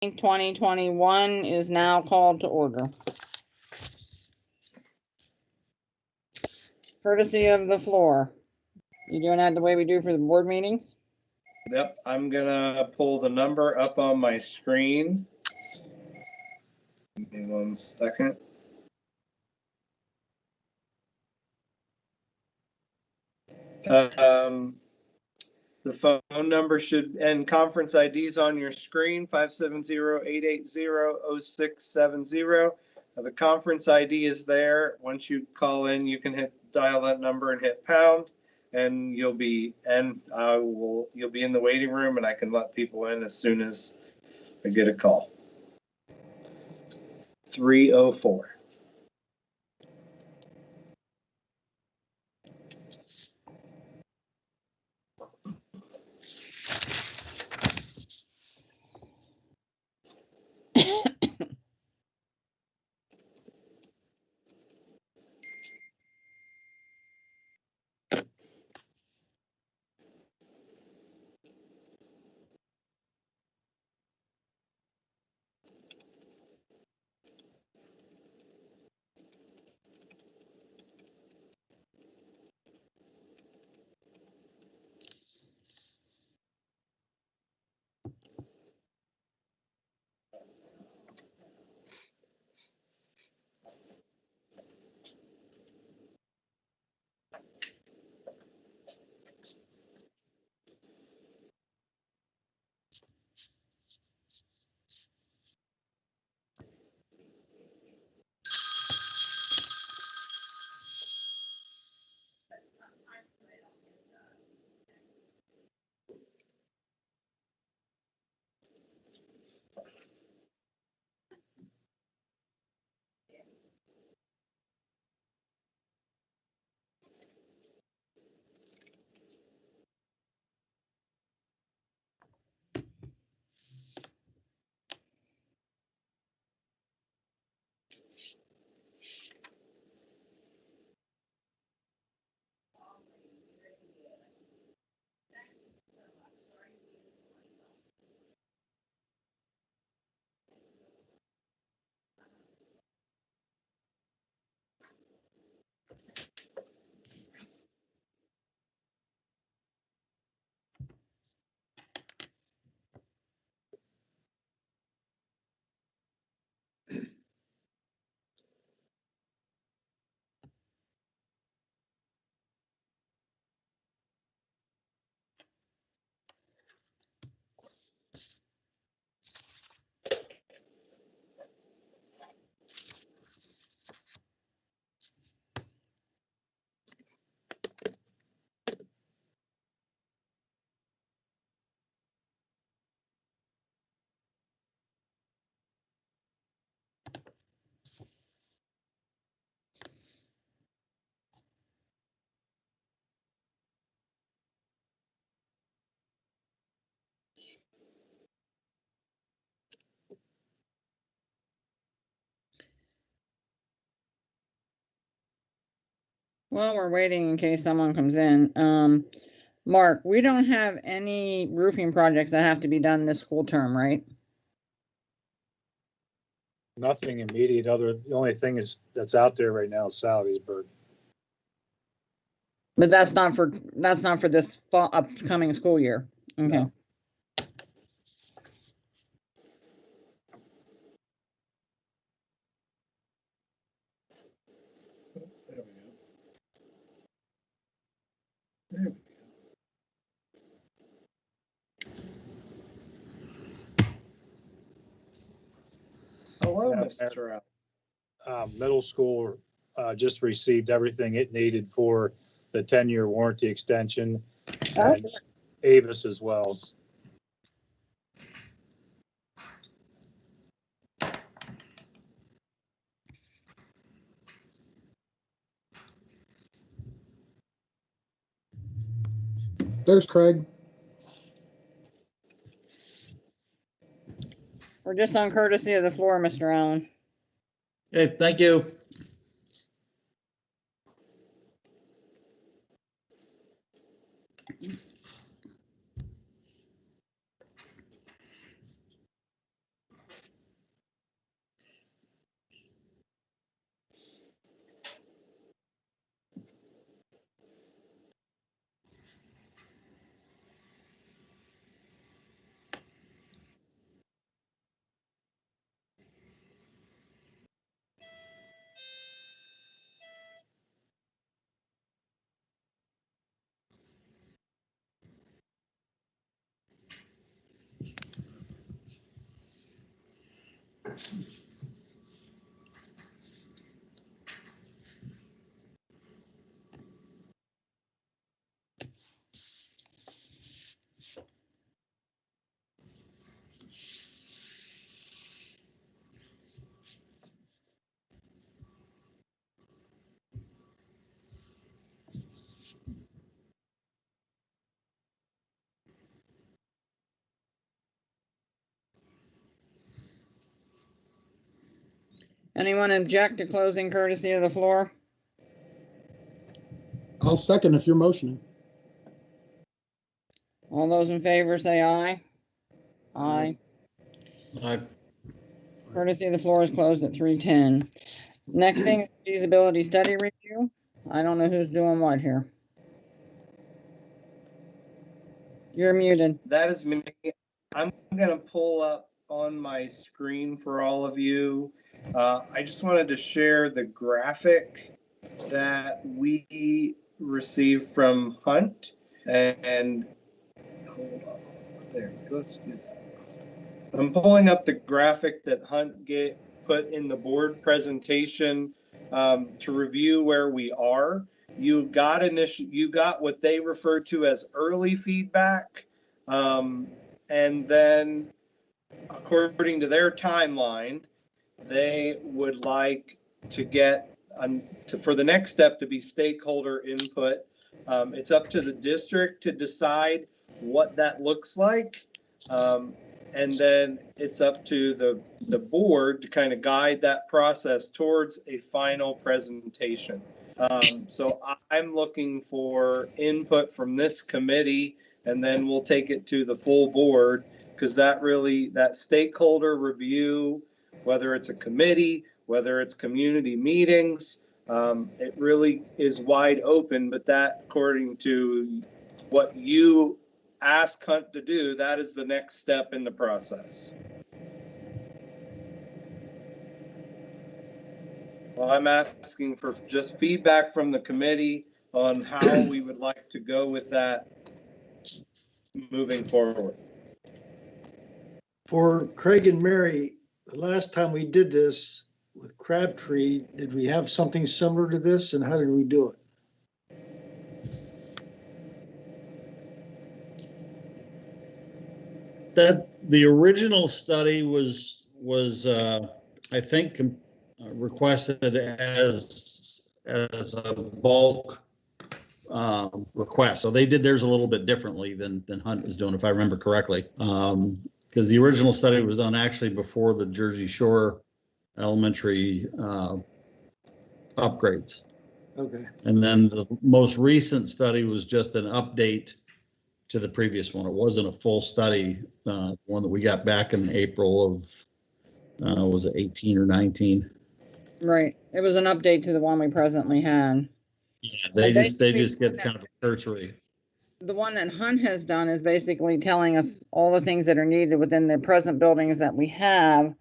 2021 is now called to order. Courtesy of the floor. You doing that the way we do for the board meetings? Yep, I'm gonna pull the number up on my screen. Give me 1 second. The phone number should, and conference IDs on your screen, 570-880-0670. The conference ID is there. Once you call in, you can dial that number and hit pound, and you'll be in the waiting room, and I can let people in as soon as I get a call. 304. Well, we're waiting in case someone comes in. Mark, we don't have any roofing projects that have to be done this school term, right? Nothing immediate. The only thing that's out there right now is Salisbury. But that's not for this fall, upcoming school year. Okay. No. There we go. There we go. Hello, Mr. Al. Middle school just received everything it needed for the 10-year warranty extension, and Avis as well. There's Craig. We're just on courtesy of the floor, Mr. Allen. Okay, thank you. Anyone object to closing courtesy of the floor? I'll second if you're motioning. All those in favor say aye. Aye. Courtesy of the floor is closed at 3:10. Next thing is feasibility study review. I don't know who's doing what here. You're muted. That is me. I'm gonna pull up on my screen for all of you. I just wanted to share the graphic that we received from Hunt, and hold on, there, let's do that. I'm pulling up the graphic that Hunt put in the board presentation to review where we are. You got what they refer to as early feedback, and then according to their timeline, they would like to get for the next step to be stakeholder input. It's up to the district to decide what that looks like. And then it's up to the board to kind of guide that process towards a final presentation. So I'm looking for input from this committee, and then we'll take it to the full board, because that stakeholder review, whether it's a committee, whether it's community meetings, it really is wide open. But that, according to what you ask Hunt to do, that is the next step in the process. Well, I'm asking for just feedback from the committee on how we would like to go with that moving forward. For Craig and Mary, the last time we did this with Crabtree, did we have something similar to this, and how did we do it? That the original study was I think requested as a bulk request. So they did theirs a little bit differently than Hunt was doing, if I remember correctly. Because the original study was done actually before the Jersey Shore elementary upgrades. Okay. And then the most recent study was just an update to the previous one. It wasn't a full study, one that we got back in April of, was it 18 or 19? Right. It was an update to the one we presently had. Yeah, they just get kind of a cursory. The one that Hunt has done is basically telling us all the things that are needed within the present buildings that we have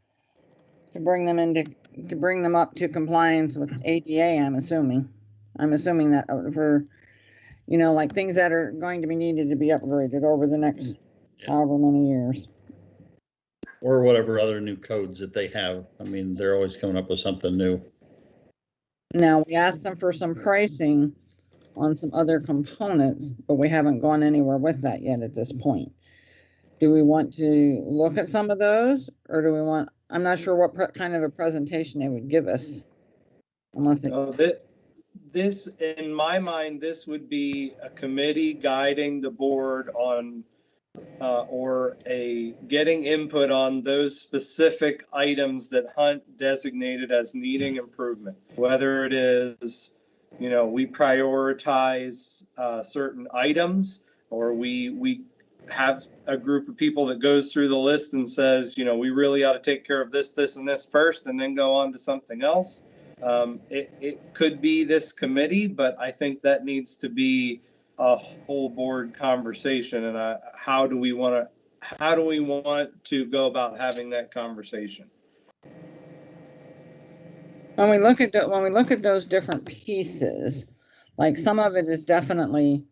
to bring them up to compliance with ADA, I'm assuming. I'm assuming that for, like things that are going to be needed to be upgraded over the next however many years. Or whatever other new codes that they have. I mean, they're always coming up with something new. Now, we asked them for some pricing on some other components, but we haven't gone anywhere with that yet at this point. Do we want to look at some of those, or do we want, I'm not sure what kind of a presentation they would give us. Unless this, in my mind, this would be a committee guiding the board on or getting input on those specific items that Hunt designated as needing improvement. Whether it is, we prioritize certain items, or we have a group of people that goes through the list and says, we really ought to take care of this, this, and this first, and then go on to something else. It could be this committee, but I think that needs to be a whole board conversation. And how do we want to go about having that conversation? when we look at those different pieces, like some of it is definitely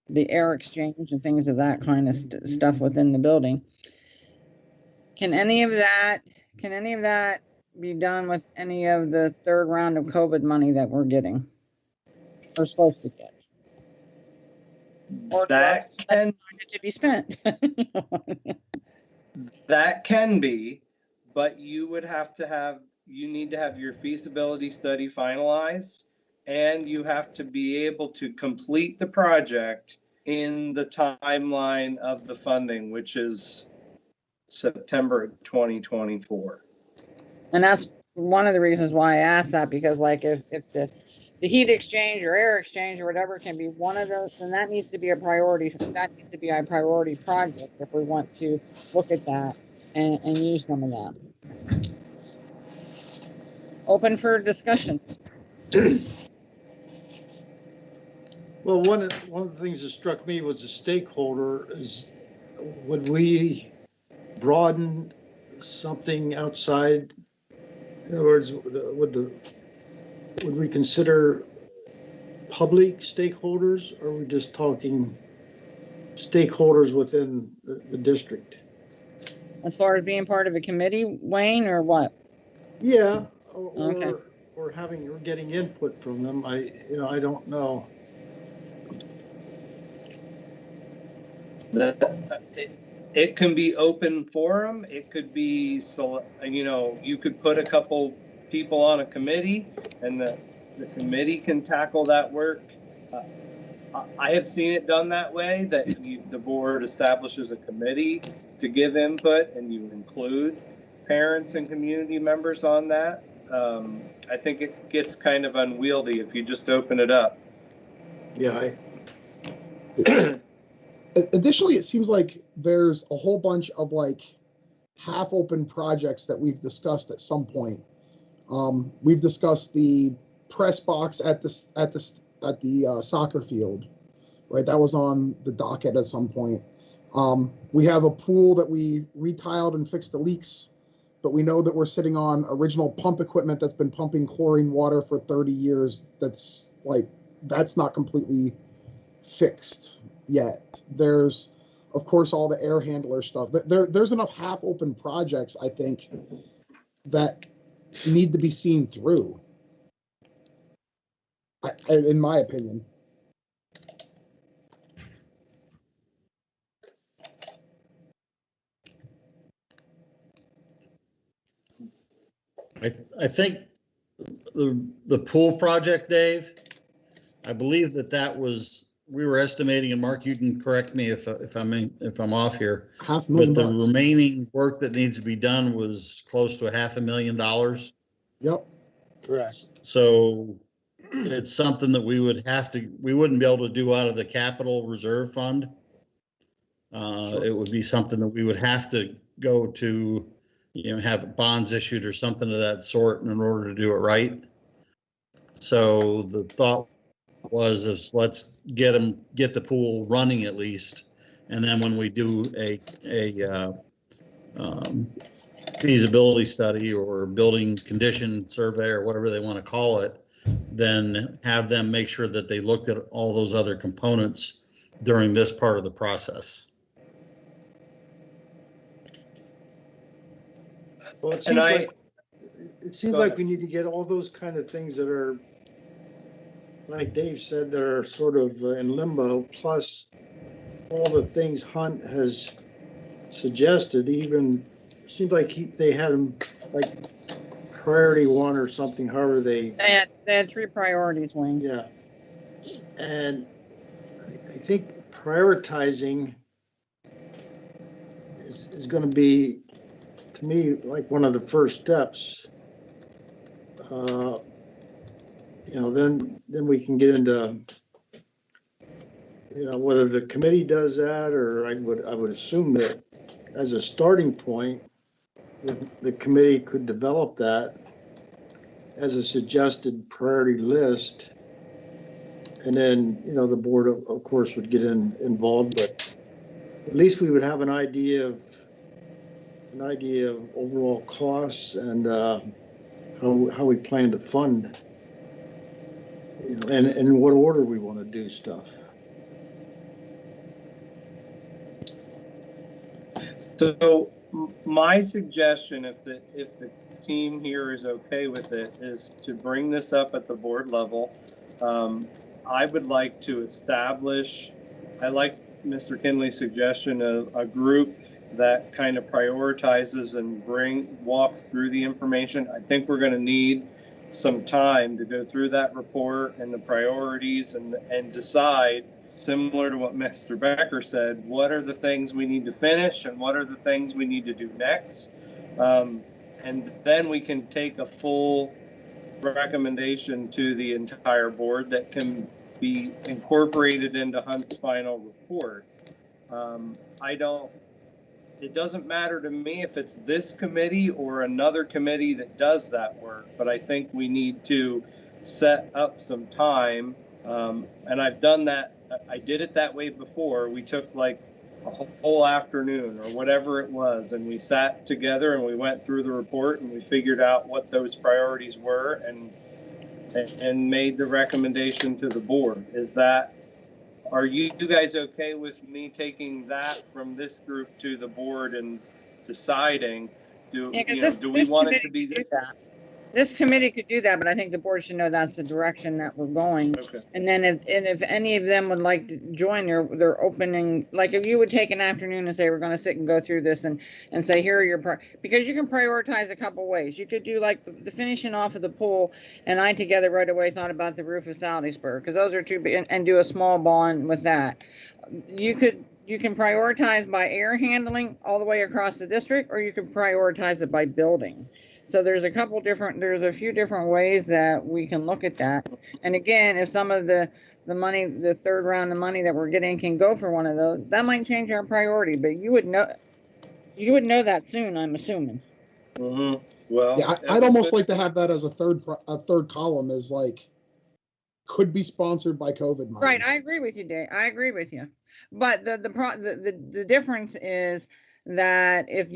the air exchange and things of that kind of stuff within the building. Can any of that can any of that be done with any of the third round of COVID money that we're getting? Or supposed to get? Or That can to be spent? That can be, but you need to have your feasibility study finalized, and you have to be able to complete the project in the timeline of the funding, which is September 2024. And that's one of the reasons why I asked that, because like if the heat exchange or air exchange or whatever can be one of those, then that needs to be a priority. That needs to be a priority project if we want to look at that and use some of that. Open for discussion. Well, one of the things that struck me was the stakeholder is, would we broaden something outside? In other words, would we consider public stakeholders, or are we just talking stakeholders within the district? As far as being part of a committee, Wayne, or what? Yeah, Okay. or getting input from them. I don't know. It can be open forum. It could be, you could put a couple people on a committee, and the committee can tackle that work. I have seen it done that way, that the board establishes a committee to give input, and you include parents and community members on that. I think it gets kind of unwieldy if you just open it up. Yeah. Additionally, it seems like there's a whole bunch of like half-open projects that we've discussed at some point. We've discussed the press box at the soccer field, right? That was on the docket at some point. We have a pool that we retiled and fixed the leaks, but we know that we're sitting on original pump equipment that's been pumping chlorine water for 30 years. That's not completely fixed yet. There's, of course, all the air handler stuff. There's enough half-open projects, I think, that need to be seen through, in my opinion. I think the pool project, Dave, I believe that was, we were estimating, and Mark, you can correct me if I'm off here, $500,000 but the bucks. remaining work that needs to be done was close to $500,000. Yep. Correct. So it's something that we wouldn't be able to do out of the capital reserve fund. Sure. It would be something that we would have to go to, have bonds issued or something of that sort in order to do it right. So the thought was, let's get the pool running at least, and then when we do a feasibility study or building condition survey or whatever they want to call it, then have them make sure that they looked at all those other components during this part of the process. Well, it seems like we need to get all those kind of things that are, like Dave said, that are sort of in limbo, plus all the things Hunt has suggested. Even seems like they had them like priority one or something. However, they had 3 priorities, Wayne. Yeah, and I think prioritizing is going to be, to me, like one of the first steps. Then we can get into, whether the committee does that, or I would assume that as a starting point, the committee could develop that as a suggested priority list. And then, the board, of course, would get involved, but at least we would have an idea of overall costs and how we plan to fund, and in what order we want to do stuff. So My suggestion, if the team here is okay with it, is to bring this up at the board level. I would like to establish, I like Mr. Kinley's suggestion of a group that kind of prioritizes and walks through the information. I think we're going to need some time to go through that report and the priorities and decide, similar to what Mr. Becker said, what are the things we need to finish and what are the things we need to do next. And then we can take a full recommendation to the entire board that can be incorporated into Hunt's final report. It doesn't matter to me if it's this committee or another committee that does that work, but I think we need to set up some time. And I've done that. I did it that way before. We took like a whole afternoon or whatever it was, and we sat together and we went through the report and we figured out what those priorities were and made the recommendation to the board. Are you guys okay with me taking that from this group to the board and deciding, do we want it to be this? This committee could do that, but I think the board should know that's the direction that we're going. Okay. And then if any of them would like to join, they're opening, like if you would take an afternoon and say, we're going to sit and go through this and say, here are your, because you can prioritize a couple ways. You could do like the finishing off of the pool, and I together right away thought about the roof of Salisbury, because those are two big, and do a small bond with that. You can prioritize by air handling all the way across the district, or you can prioritize it by building. So there's a few different ways that we can look at that. And again, if some of the money, the third round of money that we're getting can go for one of those, that might change our priority, but you would know that soon, I'm assuming. Mm-hmm. Well, yeah, I'd almost like to have that as a third column, is like, could be sponsored by COVID money. Right, I agree with you, Dave. I agree with you. But the difference is that if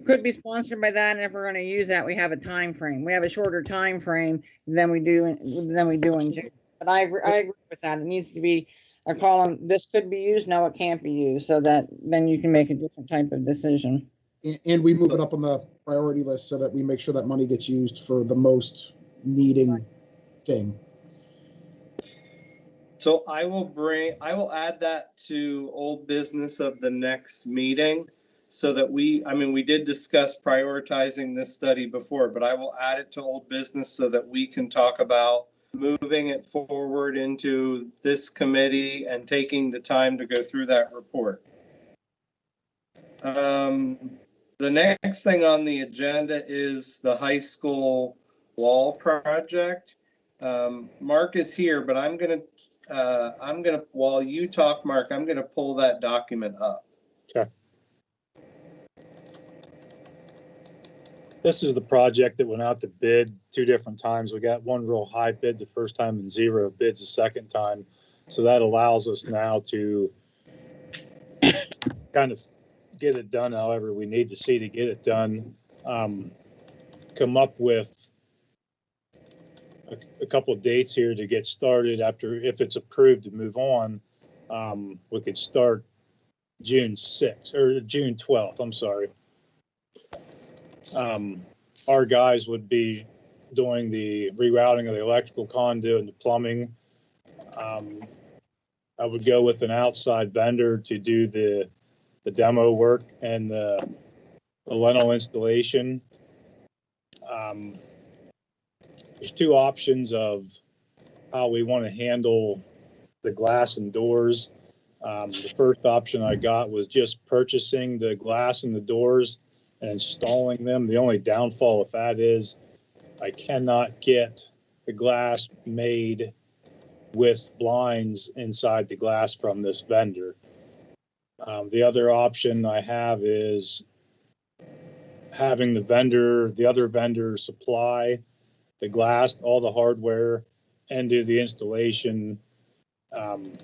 could be sponsored by that, and if we're going to use that, we have a time frame. We have a shorter time frame than we do in June. But I agree with that. It needs to be a column. This could be used. No, it can't be used. So that then you can make a different type of decision. And we move it up on the priority list so that we make sure that money gets used for the most needing thing. So I will add that to old business of the next meeting, so that we did discuss prioritizing this study before, but I will add it to old business so that we can talk about moving it forward into this committee and taking the time to go through that report. The next thing on the agenda is the high school wall project. Mark is here, but I'm gonna while you talk, Mark, I'm gonna pull that document up. Okay. This is the project that went out to bid 2 different times. We got one real high bid the first time and 0 bids the second time. So that allows us now to kind of get it done however we need to see to get it done. Come up with a couple of dates here to get started. After, if it's approved to move on, we could start June 6th or June 12th. I'm sorry. Our guys would be doing the rerouting of the electrical conduit and the plumbing. I would go with an outside vendor to do the demo work and the lentil installation. There's 2 options of how we want to handle the glass and doors. The first option I got was just purchasing the glass and the doors and installing them. The only downfall of that is I cannot get the glass made with blinds inside the glass from this vendor. The other option I have is having the other vendor supply the glass, all the hardware, and do the installation. And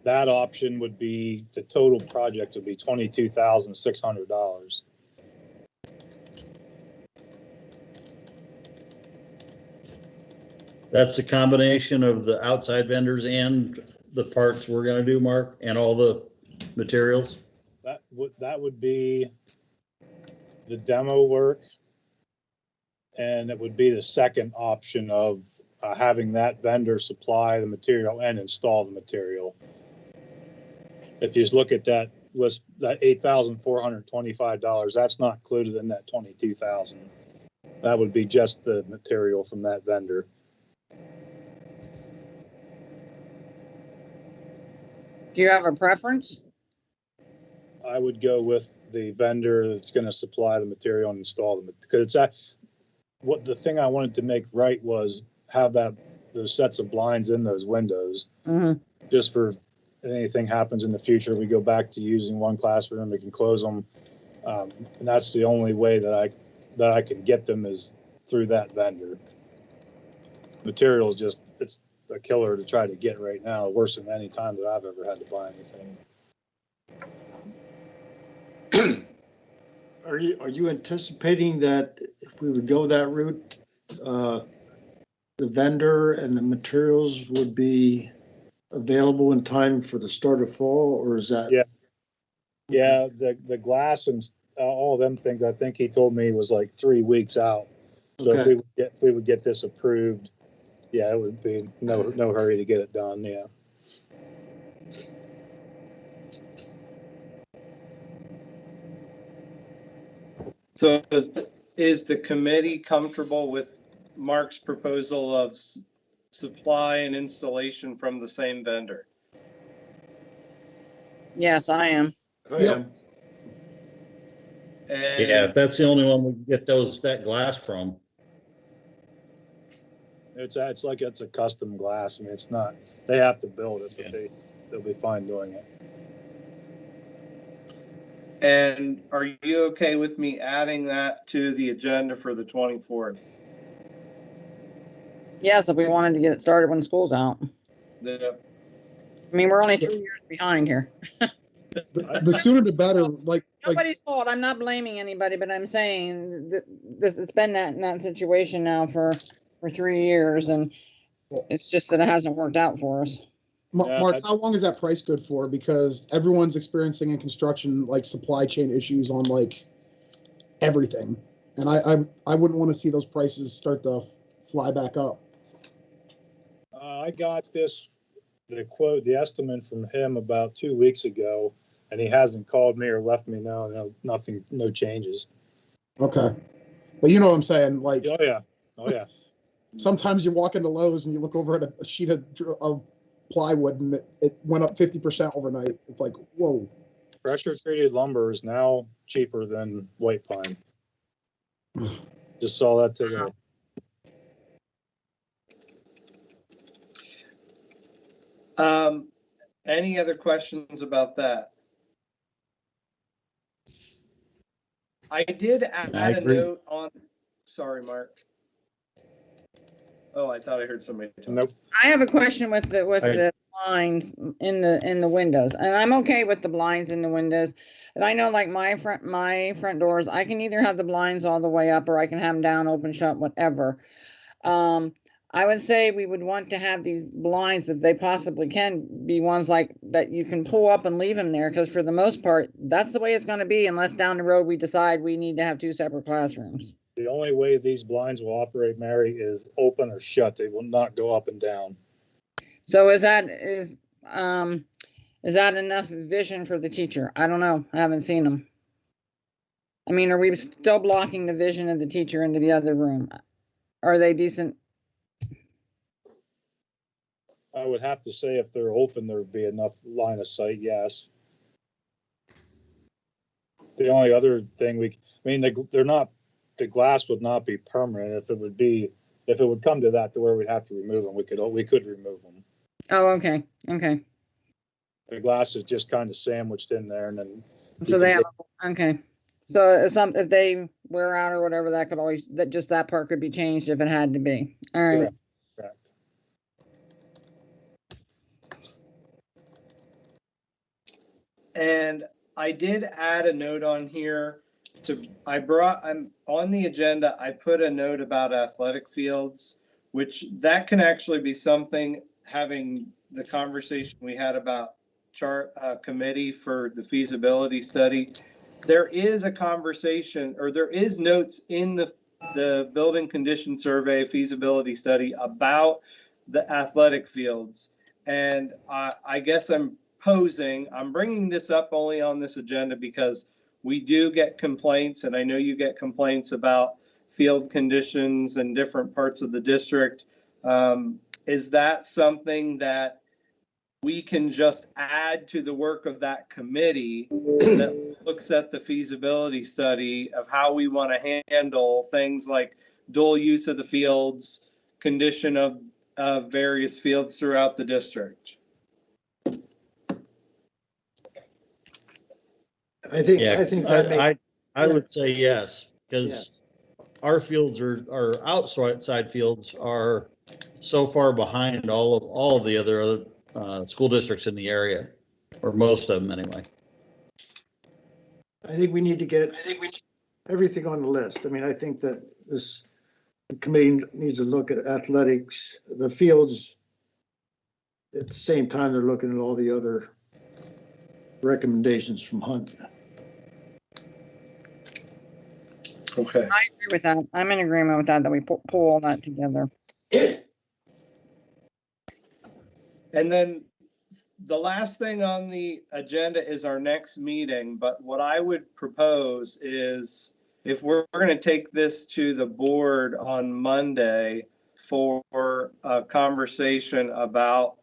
that option would be, the total project would be $22,600. That's a combination of the outside vendors and the parts we're gonna do, Mark, and all the materials? That would be the demo work. And it would be the second option of having that vendor supply the material and install the material. If you just look at that list, that $8,425, that's not included in that $22,000. That would be just the material from that vendor. Do you have a preference? I would go with the vendor that's going to supply the material and install them, because it's what the thing I wanted to make right was have those sets of blinds in those windows, just for anything happens in the future. We go back to using one classroom, we can close them, and that's the only way that I can get them is through that vendor. Materials it's a killer to try to get right now, worse than any time that I've ever had to buy anything. Are you anticipating that if we would go that route, the vendor and the materials would be available in time for the start of fall, or is that? Yeah, the glass and all them things, I think he told me was like 3 weeks out. So Okay. if we would get this approved, yeah, it would be no hurry to get it done. Yeah. So is the committee comfortable with Mark's proposal of supply and installation from the same vendor? Yes, I am. Yeah. And Yeah, if that's the only one we can get that glass from. It's like it's a custom glass. I mean, it's not, they have to build it, but they'll be fine doing it. And are you okay with me adding that to the agenda for the 24th? Yes, if we wanted to get it started when school's out. The, I mean, we're only 3 years behind here. The sooner the better, like, Nobody's fault. I'm not blaming anybody, but I'm saying that it's been in that situation now for 3 years, and it's just that it hasn't worked out for us. Mark, how long is that price good for? Because everyone's experiencing in construction, like, supply chain issues on, like, everything. And I wouldn't want to see those prices start to fly back up. I got the estimate from him about 2 weeks ago, and he hasn't called me or left me nothing, no changes. Okay. But you know what I'm saying? Like, Oh yeah. Sometimes you walk into Lowe's and you look over at a sheet of plywood and it went up 50% overnight. It's like, whoa. Pressure treated lumber is now cheaper than white pine. Just saw that today. any other questions about that? I did add a note on, sorry, Mark. Oh, I thought I heard somebody talk. Nope. I have a question with the blinds in the windows, and I'm okay with the blinds in the windows. And I know, like, my front doors, I can either have the blinds all the way up or I can have them down, open, shut, whatever. I would say we would want to have these blinds, if they possibly can, be ones like that you can pull up and leave them there, because for the most part, that's the way it's going to be, unless down the road we decide we need to have 2 separate classrooms. The only way these blinds will operate, Mary, is open or shut. They will not go up and down. So is that enough vision for the teacher? I don't know. I haven't seen them. I mean, are we still blocking the vision of the teacher into the other room? Are they decent? I would have to say if they're open, there would be enough line of sight, yes. The only other thing they're not, the glass would not be permanent. If it would come to that to where we'd have to remove them, we could remove them. Oh, okay. Okay. The glass is just kind of sandwiched in there, and then. So they have, okay. So if they wear out or whatever, that part could be changed if it had to be. All right. Correct. And I did add a note on here I'm on the agenda, I put a note about athletic fields, which that can actually be something, having the conversation we had about committee for the feasibility study, there is a conversation, or there is notes in the building condition survey feasibility study about the athletic fields. And I guess I'm bringing this up only on this agenda because we do get complaints, and I know you get complaints about field conditions in different parts of the district. Is that something that we can just add to the work of that committee that looks at the feasibility study of how we want to handle things like dual use of the fields, condition of various fields throughout the district? I think that makes. I would say yes, because our fields our outside fields are so far behind all of the other school districts in the area, or most of them anyway. I think we need to get everything on the list. I mean, I think that the committee needs to look at athletics, the fields. At the same time, they're looking at all the other recommendations from Hunt. Okay. I agree with that. I'm in agreement with that we pull all that together. And then the last thing on the agenda is our next meeting. But what I would propose is, if we're going to take this to the board on Monday for a conversation about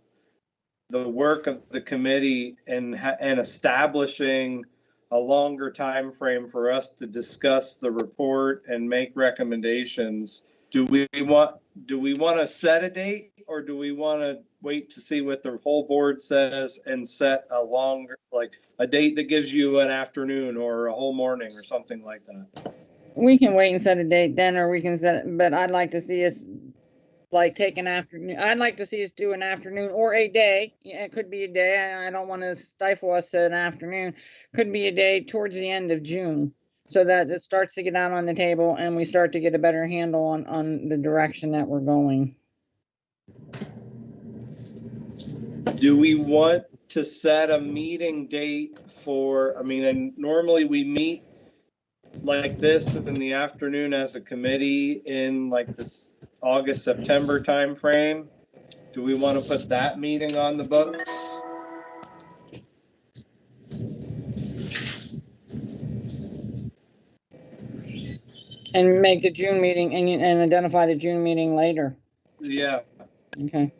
the work of the committee and establishing a longer time frame for us to discuss the report and make recommendations, do we want to set a date, or do we want to wait to see what the whole board says and set a longer, like a date that gives you an afternoon or a whole morning or something like that? We can wait and set a date then, or we can set it, but I'd like to see us like take an afternoon. I'd like to see us do an afternoon or a day. Yeah, it could be a day. I don't want to stifle us to an afternoon. Could be a day towards the end of June, so that it starts to get out on the table and we start to get a better handle on the direction that we're going. Do we want to set a meeting date for, and normally we meet like this in the afternoon as a committee in like this August, September timeframe? Do we want to put that meeting on the books? And make the June meeting and identify the June meeting later. Yeah. Okay.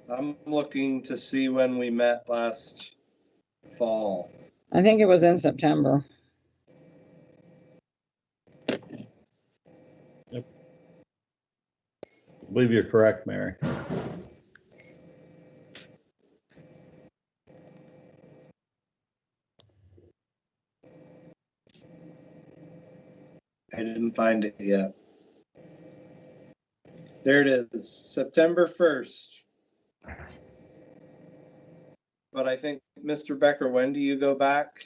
I'm looking to see when we met last fall. I think it was in September. Yep. I believe you're correct, Mary. I didn't find it yet. There it is, September 1st. But I think, Mr. Becker, when do you go back?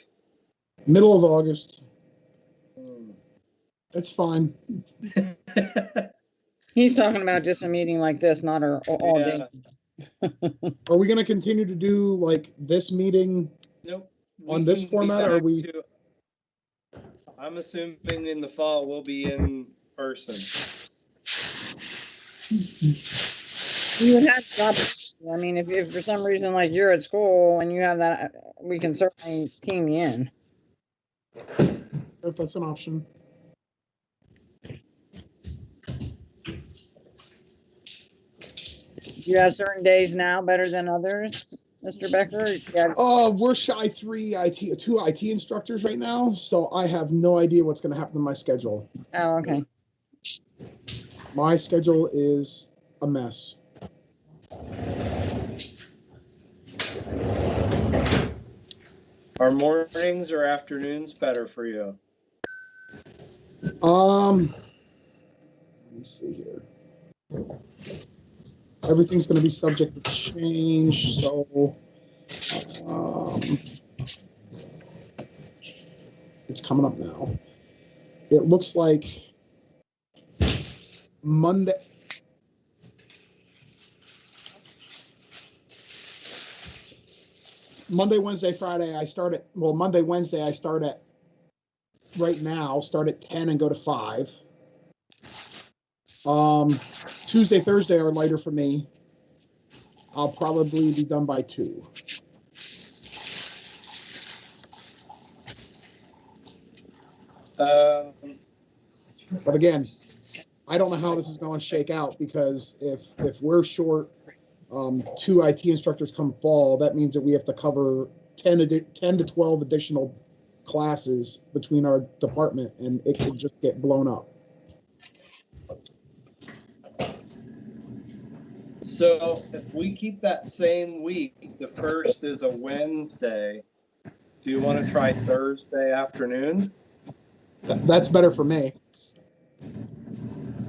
Middle of August. That's fine. He's talking about just a meeting like this, not all day. Are we going to continue to do like this meeting? Nope. On this format, or are we? I'm assuming in the fall we'll be in person. You would have to. I mean, if for some reason like you're at school and you have that, we can certainly team you in. If that's an option. Do you have certain days now better than others, Mr. Becker? We're shy two IT instructors right now, so I have no idea what's going to happen to my schedule. Oh, okay. My schedule is a mess. Are mornings or afternoons better for you? Let me see here. Everything's going to be subject to change, so it's coming up now. It looks like Monday. Monday, Wednesday, Friday, I start at, well, Monday, Wednesday, I start at, right now, start at 10 and go to 5. Tuesday, Thursday are lighter for me. I'll probably be done by 2. But again, I don't know how this is going to shake out, because if we're short 2 IT instructors come fall, that means that we have to cover 10 to 12 additional classes between our department, and it could just get blown up. So if we keep that same week, the first is a Wednesday, do you want to try Thursday afternoon? That's better for me.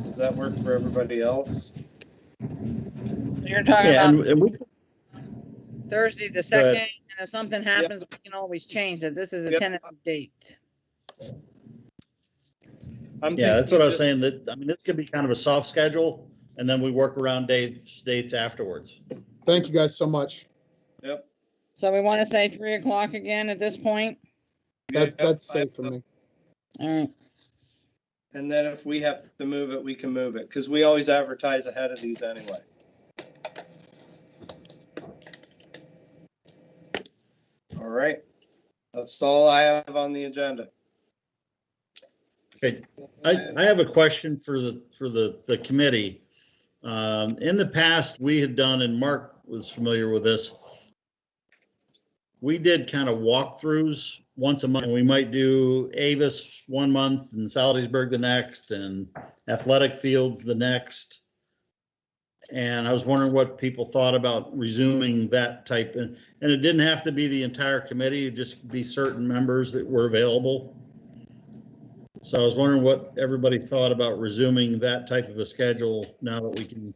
Does that work for everybody else? You're talking Yeah, about and we, Thursday the 2nd, and if something happens, we can always change it. This is a tentative date. yeah, that's what I was saying. That, I mean, this could be kind of a soft schedule, and then we work around Dave's dates afterwards. Thank you guys so much. Yep. So we want to say 3 o'clock again at this point? That's safe for me. All right. And then if we have to move it, we can move it, because we always advertise ahead of these anyway. All right. That's all I have on the agenda. Okay, I have a question for the committee. In the past, we had done, and Mark was familiar with this, we did kind of walkthroughs once a month, and we might do Avis 1 month and Salisbury the next, and athletic fields the next. And I was wondering what people thought about resuming that type, and it didn't have to be the entire committee, it'd just be certain members that were available. So I was wondering what everybody thought about resuming that type of a schedule now that we can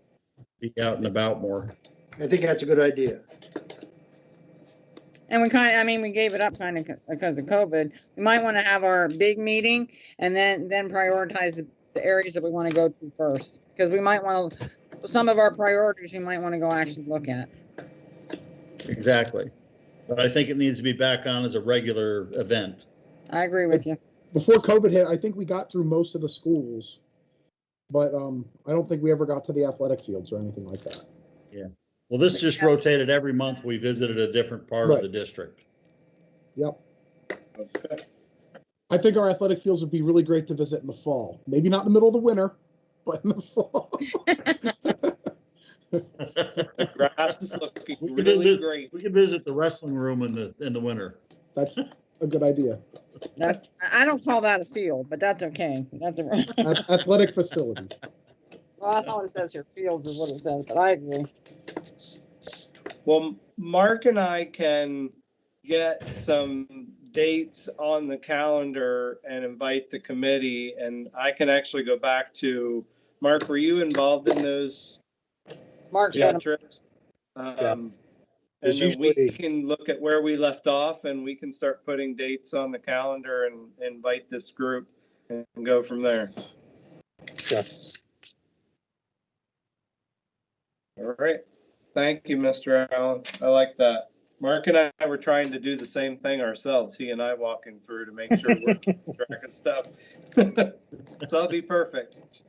be out and about more. I think that's a good idea. And we kind of, I mean, we gave it up kind of because of COVID. We might want to have our big meeting and then prioritize the areas that we want to go to first. Because we might want to, some of our priorities we might want to go actually look at. Exactly. But I think it needs to be back on as a regular event. I agree with you. Before COVID hit, I think we got through most of the schools, but I don't think we ever got to the athletic fields or anything like that. Yeah. Well, this just rotated every month. We visited a different part of the district. Yep. Okay. I think our athletic fields would be really great to visit in the fall. Maybe not in the middle of the winter, but in the fall. The grass is looking really great. We could visit the wrestling room in the winter. That's a good idea. I don't call that a field, but that's okay. That's a Athletic facility. well, that's not what it says here. Fields is what it says, but I agree. Well, Mark and I can get some dates on the calendar and invite the committee, and I can actually go back to, Mark, were you involved in those Mark said trips? And then usually, we can look at where we left off, and we can start putting dates on the calendar and invite this group and go from there. Yes. All right. Thank you, Mr. Allen. I like that. Mark and I were trying to do the same thing ourselves. He and I walking through to make sure we're keeping track of stuff. So I'll be perfect.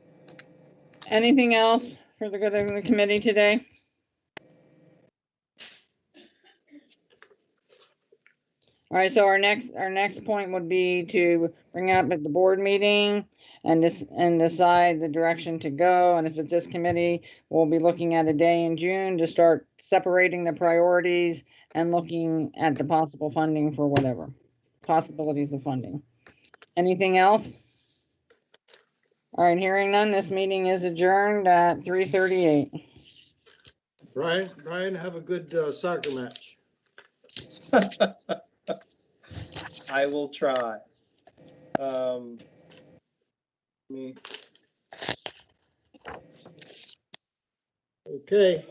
anything else for the good of the committee today? All right, so our next point would be to bring up at the board meeting and decide the direction to go. And if it's this committee, we'll be looking at a day in June to start separating the priorities and looking at the possible funding for whatever possibilities of funding. Anything else? All right, hearing none, this meeting is adjourned at 3:38. Brian, have a good soccer match. I will try. Okay.